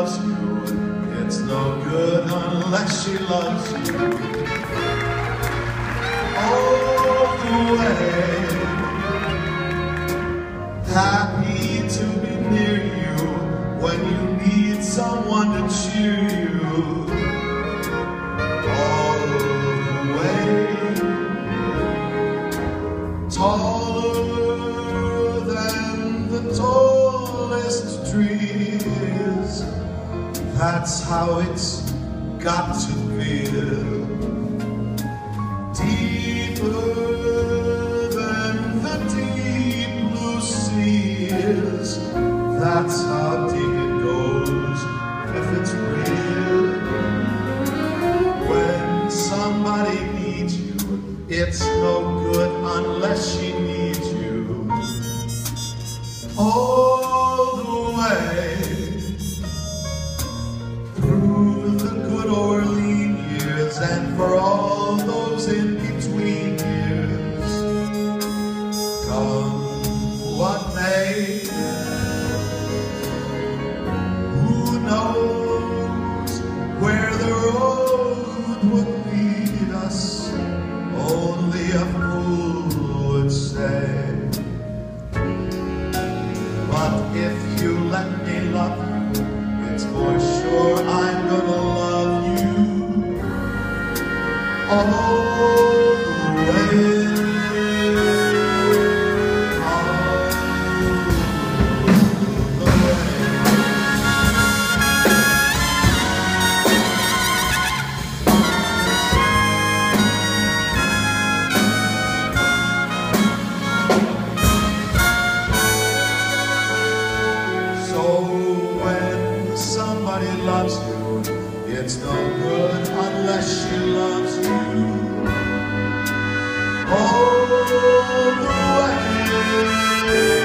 loves you, it's no good unless she loves you all the way. Happy to be near you when you need someone to cheer you all the way. Taller than the tallest trees, that's how it's got to feel. Deeper than the deep blue seas, that's how deep it goes if it's real. When somebody needs you, it's no good unless she needs you all the way. Through the good or lean years, and for all those in between years, come what may, who knows where the road would lead us? Only a fool would say. But if you let me love you, it's for sure I'm gonna love you all the way. Somebody loves you, it's no good unless she loves you all the way.